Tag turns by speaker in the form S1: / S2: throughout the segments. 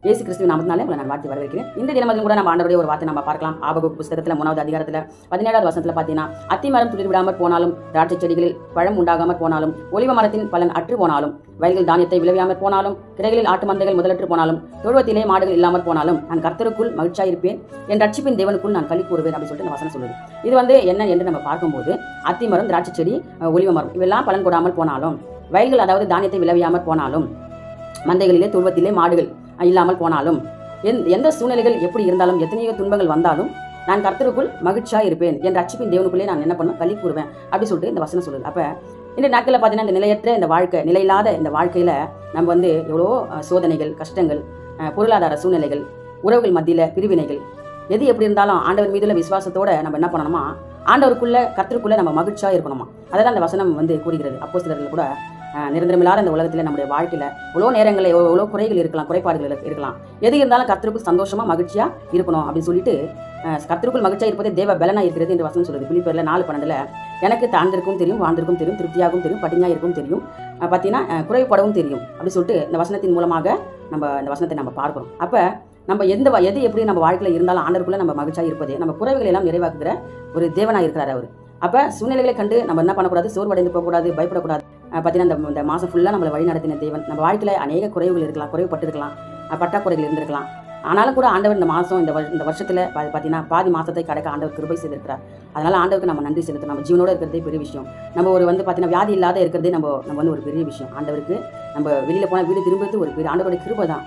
S1: இயேசு கிறிஸ்துவின் நாமத்தினாலே உங்களை நான் வாழ்த்தி வரவேற்கிறேன். இந்த தினமதிலும் கூட நம்ம ஆண்டவருடைய ஒரு வார்த்தை நம்ம பார்க்கலாம். ஆபகுக்கு புத்தகத்தில் 3வது அதிகாரத்தில் 17வது வசனத்தில் பார்த்தீங்கன்னா, அத்திமரம் துளிர் விடாமற் போனாலும், திராட்சை செடிகளில் பழம் உண்டாகாமற் போனாலும், ஒலிவ மரத்தின் பலன் அற்று போனாலும், வயல்கள் தானியத்தை விளைவியாமற் போனாலும், கிடைகளில் ஆட்டு மந்தைகள் முதலற்று போனாலும், தொழுவத்திலே மாடுகள் இல்லாமற் போனாலும், நான் கர்த்தருக்குள் மகிழ்ச்சியாயிருப்பேன், என் ரட்சிப்பின் தேவனுக்குள் நான் களி கூறுவேன் அப்படின்னு சொல்லிட்டு இந்த வசனம் சொல்லுது. இது என்ன என்று நம்ம பார்க்கும்போது, அத்திமரம், திராட்சை செடி, ஒலிவ மரம் இவெல்லாம் பலன் கொடாமல் போனாலும், வயல்கள் அதாவது தானியத்தை விளைவியாமற் போனாலும், மந்தைகளிலே தொழுவத்திலே மாடுகள் இல்லாமல் போனாலும், எந்த சூழ்நிலைகள் எப்படி இருந்தாலும், எத்தனையோ துன்பங்கள் வந்தாலும், நான் கர்த்தருக்குள் மகிழ்ச்சியாக இருப்பேன், என் ரட்சிப்பின் தேவனுக்குள்ளே நான் என்ன பண்ண களி கூறுவேன் அப்படி சொல்லிட்டு இந்த வசனம் சொல்லுது. அப்போ இந்த நாட்களில் பார்த்தீங்கன்னா, இந்த நிலையற்ற இந்த வாழ்க்கை, நிலையில்லாத இந்த வாழ்க்கையில் நம்ம எவ்வளோ சோதனைகள், கஷ்டங்கள், பொருளாதார சூழ்நிலைகள், உறவுகள் மத்தியில் பிரிவினைகள், எது எப்படி இருந்தாலும் ஆண்டவர் மீதுள்ள விசுவாசத்தோடு நம்ம என்ன பண்ணணுமா, ஆண்டவருக்குள்ள கர்த்தருக்குள்ளே நம்ம மகிழ்ச்சியாக இருக்கணுமா. அதை தான் அந்த வசனம் கூறுகிறது. அப்போஸ்தலர்கள் கூட நிரந்தரமில்லாத இந்த உலகத்தில் நம்முடைய வாழ்க்கையில் எவ்வளோ நேரங்களில் எவ்வளோ குறைகள் இருக்கலாம், குறைபாடுகள் இருக்கலாம், எது இருந்தாலும் கர்த்தருக்குள் சந்தோஷமாக மகிழ்ச்சியாக இருக்கணும் அப்படின்னு சொல்லிட்டு, கர்த்தருக்குள் மகிழ்ச்சியாக இருப்பதே தேவ பலனாக இருக்கிறது என்று வசனம் சொல்லுது. பிலிப்பியரில் 4:12 எனக்கு தாழ்ந்திருக்கும் தெரியும், வாழ்ந்திருக்கும் தெரியும், திருப்தியாகவும் தெரியும், பட்டினியாக இருக்கும் தெரியும், பார்த்தீங்கன்னா குறைபடவும் தெரியும் அப்படி சொல்லிட்டு இந்த வசனத்தின் மூலமாக நம்ம இந்த வசனத்தை நம்ம பார்க்குறோம். அப்போ நம்ம எது எப்படி நம்ம வாழ்க்கையில் இருந்தாலும் ஆண்டருக்குள்ளே நம்ம மகிழ்ச்சியாக இருப்பதே நம்ம குறைவுகளை எல்லாம் நிறைவாக்குகிற ஒரு தேவனாக இருக்கிறார் அவர். அப்போ சூழ்நிலைகளை கண்டு நம்ம என்ன பண்ணக்கூடாது, சோர்வடைந்து போகக்கூடாது, பயப்படக்கூடாது. பார்த்தீங்கன்னா இந்த மாதம் ஃபுல்லாக நம்மளை வழி நடத்தின தேவன். நம்ம வாழ்க்கையில் அநேக குறைவுகள் இருக்கலாம், குறைவுபட்டிருக்கலாம், பட்டாக்குறைகள் இருந்திருக்கலாம். ஆனாலும் கூட ஆண்டவர் இந்த மாதம் இந்த வருஷத்தில் பார்த்தீங்கன்னா பாதி மாதத்தை கடக்க ஆண்டவர் கிருபை செய்திருக்கிறார். அதனால் ஆண்டவருக்கு நம்ம நன்றி செலுத்தணும். நம்ம ஜீவனோடு இருக்கிறதே பெரிய விஷயம். நம்ம பார்த்தீங்கன்னா வியாதி இல்லாத இருக்கிறதே நம்ம ஒரு பெரிய விஷயம். ஆண்டவருக்கு நம்ம வெளியில் போனால் வீடு திரும்புறது ஒரு பெரிய ஆண்டவருடைய கிருபை தான்.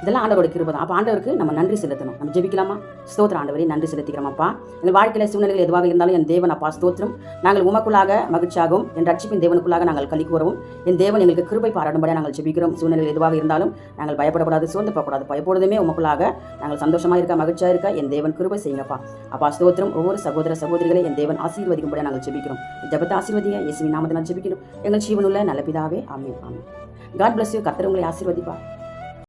S1: இதெல்லாம் ஆண்டவரோட கிருபை தான். அப்போ ஆண்டவருக்கு நம்ம நன்றி செலுத்தணும். நம்ம ஜெபிக்கலாமா? ஸ்தோத்திரம் ஆண்டவரே, நன்றி செலுத்திக்கிறோம்ப்பா. எங்கள் வாழ்க்கையில் சூழ்நிலைகள் எதுவாக இருந்தாலும் என் தேவன் அப்பா ஸ்தோத்திரம். நாங்கள் உமக்குள்ளாக மகிழ்ச்சியாகவும் என் ரட்சிப்பின் தேவனுக்குள்ளாக நாங்கள் களி கூறவும் என் தேவன் எங்களுக்கு கிருபை பாராட்டும்படியாக நாங்கள் ஜெபிக்கிறோம். சூழ்நிலைகள் எதுவாக இருந்தாலும் நாங்கள் பயப்படக்கூடாது, சோர்ந்து போகக்கூடாது. எப்பொழுதுமே உமக்குள்ளாக நாங்கள் சந்தோஷமாக இருக்க, மகிழ்ச்சியாக இருக்க என் தேவன் கிருபை செய்யுங்கப்பா. அப்பா ஸ்தோத்திரம். ஒவ்வொரு சகோதர சகோதரிகளை என் தேவன் ஆசீர்வதிக்கும்படியாக நாங்கள் ஜெபிக்கிறோம். ஜெபத்தை ஆசீர்வதிங்க, இயேசுவின் நாமத்தில் நான் ஜெபிக்கிறோம். எங்கள் ஜீவனுள்ள நல்ல பிதாவே, ஆமென், ஆமென். God bless you. கர்த்தர் உங்களை ஆசீர்வதிப்பார்.